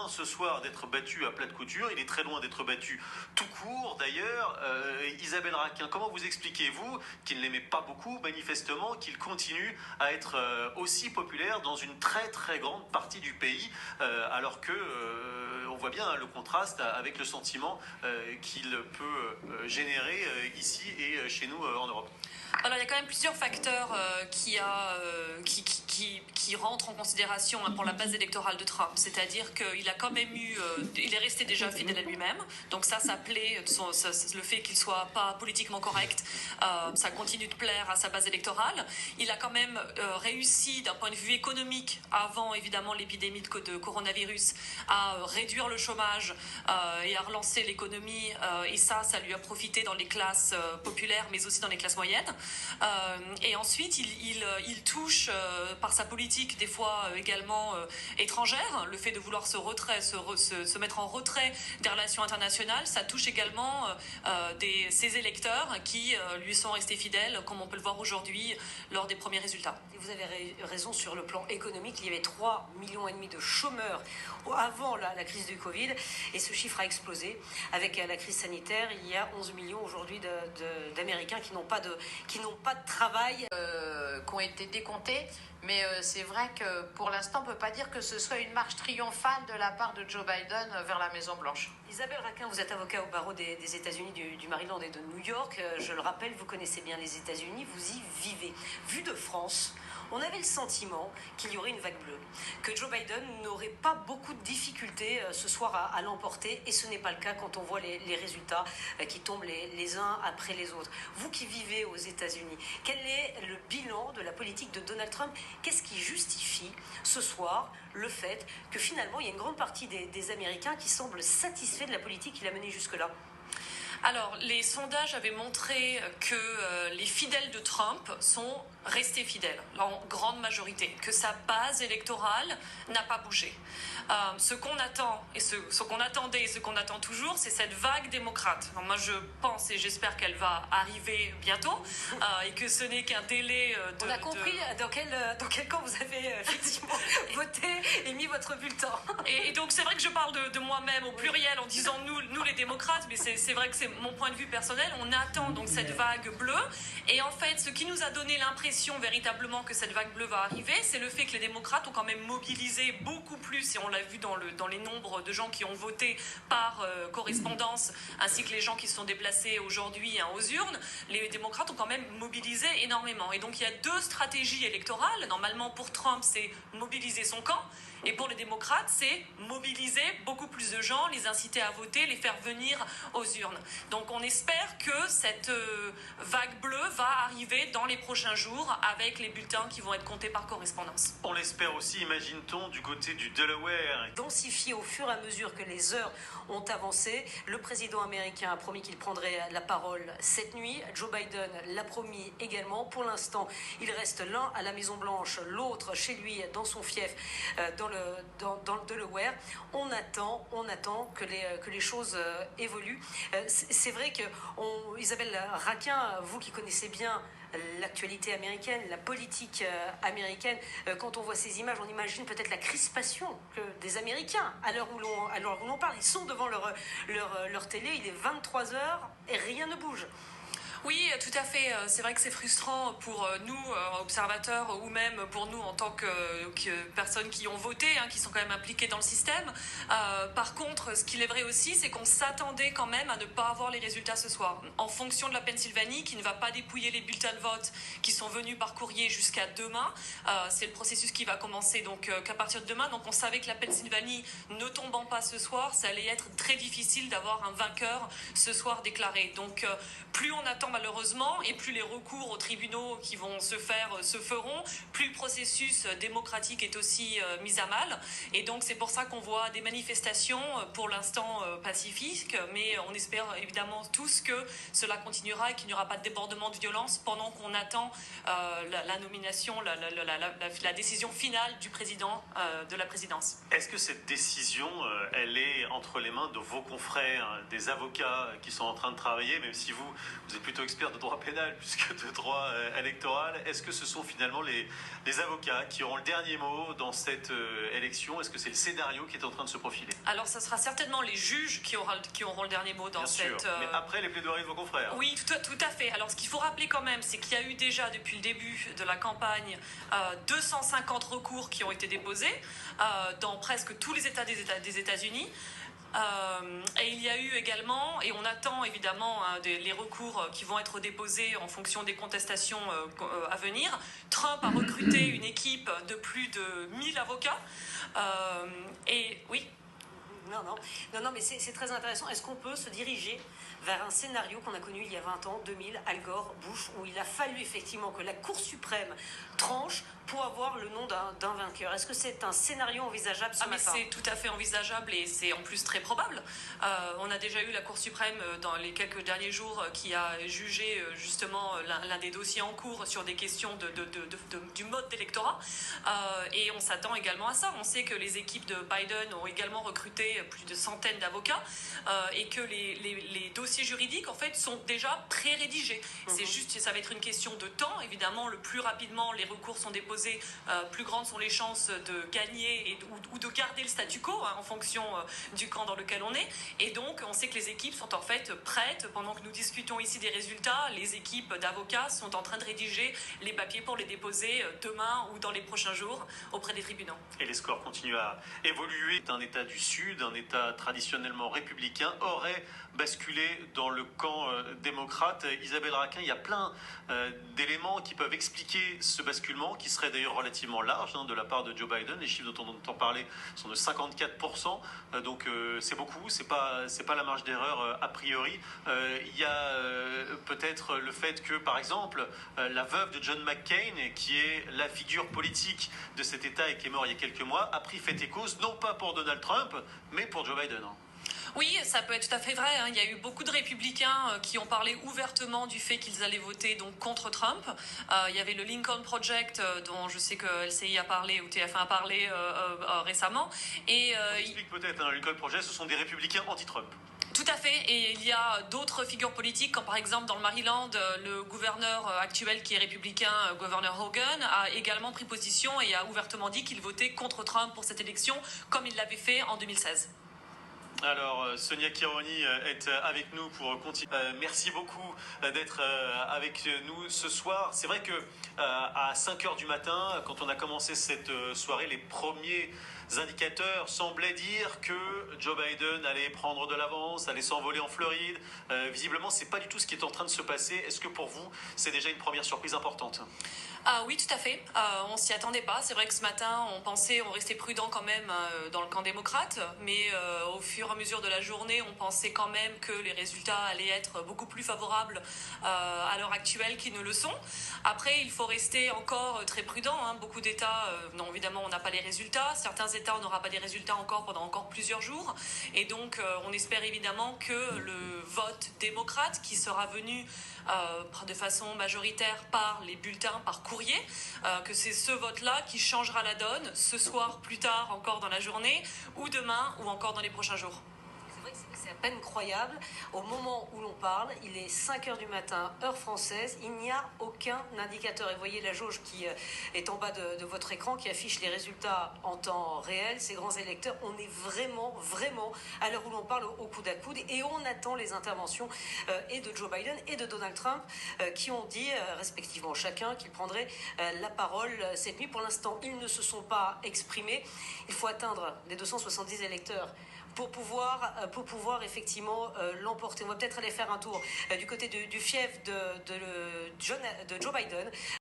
loin ce soir d'être battu à plat de couture, il est très loin d'être battu tout court d'ailleurs. Isabelle Raquin, comment vous expliquez-vous qu'il n'aimait pas beaucoup, manifestement, qu'il continue à être aussi populaire dans une très très grande partie du pays, alors que on voit bien le contraste avec le sentiment qu'il peut générer ici et chez nous en Europe. Alors il y a quand même plusieurs facteurs qui rentrent en considération pour la base électorale de Trump. C'est-à-dire qu'il a quand même il est resté déjà fidèle à lui-même. Donc ça plaît, le fait qu'il soit pas politiquement correct, ça continue de plaire à sa base électorale. Il a quand même réussi d'un point de vue économique, avant évidemment l'épidémie de coronavirus, à réduire le chômage et à relancer l'économie. Et ça lui a profité dans les classes populaires, mais aussi dans les classes moyennes. Et ensuite, il touche par sa politique, des fois également étrangère, le fait de vouloir se mettre en retrait des relations internationales, ça touche également ses électeurs qui lui sont restés fidèles, comme on peut le voir aujourd'hui lors des premiers résultats. Et vous avez raison sur le plan économique, il y avait 3,5 millions de chômeurs avant la crise du Covid, et ce chiffre a explosé. Avec la crise sanitaire, il y a 11 millions aujourd'hui d'Américains qui n'ont pas de travail. Qui ont été décomptés, mais c'est vrai que pour l'instant, on ne peut pas dire que ce soit une marche triomphale de la part de Joe Biden vers la Maison-Blanche. Isabelle Raquin, vous êtes avocat au barreau des États-Unis, du Maryland et de New York. Je le rappelle, vous connaissez bien les États-Unis, vous y vivez. Vu de France, on avait le sentiment qu'il y aurait une vague bleue, que Joe Biden n'aurait pas beaucoup de difficultés ce soir à l'emporter, et ce n'est pas le cas quand on voit les résultats qui tombent les uns après les autres. Vous qui vivez aux États-Unis, quel est le bilan de la politique de Donald Trump? Qu'est-ce qui justifie ce soir le fait que finalement il y a une grande partie des Américains qui semblent satisfaits de la politique qu'il a menée jusque-là? Alors, les sondages avaient montré que les fidèles de Trump sont restés fidèles, en grande majorité, que sa base électorale n'a pas bougé. Ce qu'on attend, et ce qu'on attendait et ce qu'on attend toujours, c'est cette vague démocrate. Alors moi, je pense et j'espère qu'elle va arriver bientôt, et que ce n'est qu'un délai de... On a compris dans quel camp vous avez effectivement voté et mis votre bulletin. Et donc, c'est vrai que je parle de moi-même au pluriel en disant nous les démocrates, mais c'est vrai que c'est mon point de vue personnel. On attend donc cette vague bleue, et en fait, ce qui nous a donné l'impression véritablement que cette vague bleue va arriver, c'est le fait que les démocrates ont quand même mobilisé beaucoup plus, et on l'a vu dans les nombres de gens qui ont voté par correspondance, ainsi que les gens qui se sont déplacés aujourd'hui aux urnes. Les démocrates ont quand même mobilisé énormément. Et donc il y a deux stratégies électorales. Normalement, pour Trump, c'est mobiliser son camp, et pour les démocrates, c'est mobiliser beaucoup plus de gens, les inciter à voter, les faire venir aux urnes. Donc on espère que cette vague bleue va arriver dans les prochains jours, avec les bulletins qui vont être comptés par correspondance. On l'espère aussi, imagine-t-on, du côté du Delaware. Densifié au fur et à mesure que les heures ont avancé. Le président américain a promis qu'il prendrait la parole cette nuit. Joe Biden l'a promis également. Pour l'instant, il reste l'un à la Maison-Blanche, l'autre chez lui dans son fief dans le Delaware. On attend que les choses évoluent. C'est vrai que Isabelle Raquin, vous qui connaissez bien l'actualité américaine, la politique américaine, quand on voit ces images, on imagine peut-être la crispation des Américains à l'heure où l'on parle. Ils sont devant leur télé, il est 23h et rien ne bouge. Oui, tout à fait. C'est vrai que c'est frustrant pour nous, observateurs, ou même pour nous en tant que personnes qui ont voté, qui sont quand même impliquées dans le système. Par contre, ce qu'il est vrai aussi, c'est qu'on s'attendait quand même à ne pas avoir les résultats ce soir. En fonction de la Pennsylvanie, qui ne va pas dépouiller les bulletins de vote qui sont venus par courrier jusqu'à demain. C'est le processus qui va commencer donc qu'à partir de demain. Donc on savait que la Pennsylvanie, ne tombant pas ce soir, ça allait être très difficile d'avoir un vainqueur ce soir déclaré. Donc plus on attend malheureusement, et plus les recours aux tribunaux qui vont se feront, plus le processus démocratique est aussi mis à mal. Et donc c'est pour ça qu'on voit des manifestations pour l'instant pacifiques, mais on espère évidemment tous que cela continuera et qu'il n'y aura pas de débordement de violence pendant qu'on attend la nomination, la décision finale du président de la présidence. Est-ce que cette décision, elle est entre les mains de vos confrères, des avocats qui sont en train de travailler, même si vous êtes plutôt plutôt expert de droit pénal plus que de droit électoral. Est-ce que ce sont finalement les avocats qui auront le dernier mot dans cette élection? Est-ce que c'est le scénario qui est en train de se profiler? Alors, ça sera certainement les juges qui auront le dernier mot dans Bien cette... sûr, mais après les plaidoiries de vos confrères. Oui, tout à fait. Alors, ce qu'il faut rappeler quand même, c'est qu'il y a eu déjà, depuis le début de la campagne, 250 recours qui ont été déposés dans presque tous les États des États-Unis. Et il y a eu également, et on attend évidemment les recours qui vont être déposés en fonction des contestations à venir. Trump a recruté une équipe de plus de 1000 avocats. Et oui. Non, mais c'est très intéressant. Est-ce qu'on peut se diriger vers un scénario qu'on a connu il y a 20 ans, 2000, Al Gore, Bush, où il a fallu effectivement que la Cour suprême tranche pour avoir le nom d'un vainqueur? Est-ce que c'est un scénario envisageable ce matin? C'est tout à fait envisageable et c'est en plus très probable. On a déjà eu la Cour suprême dans les quelques derniers jours qui a jugé justement l'un des dossiers en cours sur des questions du mode d'électorat. Et on s'attend également à ça. On sait que les équipes de Biden ont également recruté plus de centaines d'avocats et que les dossiers juridiques en fait sont déjà pré-rédigés. C'est juste, ça va être une question de temps. Évidemment, le plus rapidement les recours sont déposés, plus grandes sont les chances de gagner ou de garder le statu quo en fonction du camp dans lequel on est. Et donc, on sait que les équipes sont en fait prêtes. Pendant que nous discutons ici des résultats, les équipes d'avocats sont en train de rédiger les papiers pour les déposer demain ou dans les prochains jours auprès des tribunaux. Et les scores continuent à évoluer. Un État du Sud, un État traditionnellement républicain, aurait basculé dans le camp démocrate. Isabelle Raquin, il y a plein d'éléments qui peuvent expliquer ce basculement, qui serait d'ailleurs relativement large de la part de Joe Biden. Les chiffres dont on entend parler sont de 54%, donc c'est beaucoup, c'est pas la marge d'erreur a priori. Il y a peut-être le fait que, par exemple, la veuve de John McCain, qui est la figure politique de cet État et qui est mort il y a quelques mois, a pris fait et cause, non pas pour Donald Trump, mais pour Joe Biden. Oui, ça peut être tout à fait vrai. Il y a eu beaucoup de républicains qui ont parlé ouvertement du fait qu'ils allaient voter donc contre Trump. Il y avait le Lincoln Project, dont je sais que LCI a parlé ou TF1 a parlé récemment. Et on explique peut-être, le Lincoln Project, ce sont des républicains anti-Trump. Tout à fait, et il y a d'autres figures politiques, comme par exemple dans le Maryland, le gouverneur actuel qui est républicain, gouverneur Hogan, a également pris position et a ouvertement dit qu'il votait contre Trump pour cette élection, comme il l'avait fait en 2016. Alors, Sonia Kironi est avec nous pour continuer. Merci beaucoup d'être avec nous ce soir. C'est vrai que à 5h du matin, quand on a commencé cette soirée, les premiers indicateurs semblaient dire que Joe Biden allait prendre de l'avance, allait s'envoler en Floride. Visiblement, c'est pas du tout ce qui est en train de se passer. Est-ce que pour vous, c'est déjà une première surprise importante? Ah oui, tout à fait. On s'y attendait pas. C'est vrai que ce matin, on restait prudent quand même dans le camp démocrate, mais au fur et à mesure de la journée, on pensait quand même que les résultats allaient être beaucoup plus favorables à l'heure actuelle qu'ils ne le sont. Après, il faut rester encore très prudent. Beaucoup d'États, non, évidemment, on n'a pas les résultats. Certains États, on n'aura pas les résultats encore pendant encore plusieurs jours. Et donc, on espère évidemment que le vote démocrate, qui sera venu de façon majoritaire par les bulletins, par courrier, que c'est ce vote-là qui changera la donne ce soir, plus tard, encore dans la journée, ou demain, ou encore dans les prochains jours. C'est à peine croyable. Au moment où l'on parle, il est 5h du matin, heure française. Il n'y a aucun indicateur. Et vous voyez la jauge qui est en bas de votre écran, qui affiche les résultats en temps réel. Ces grands électeurs, on est vraiment, à l'heure où l'on parle, au coude à coude. Et on attend les interventions et de Joe Biden et de Donald Trump, qui ont dit, respectivement chacun, qu'ils prendraient la parole cette nuit. Pour l'instant, ils ne se sont pas exprimés. Il faut atteindre les 270 électeurs pour pouvoir effectivement l'emporter. On va peut-être aller faire un tour du côté du fief de Joe Biden.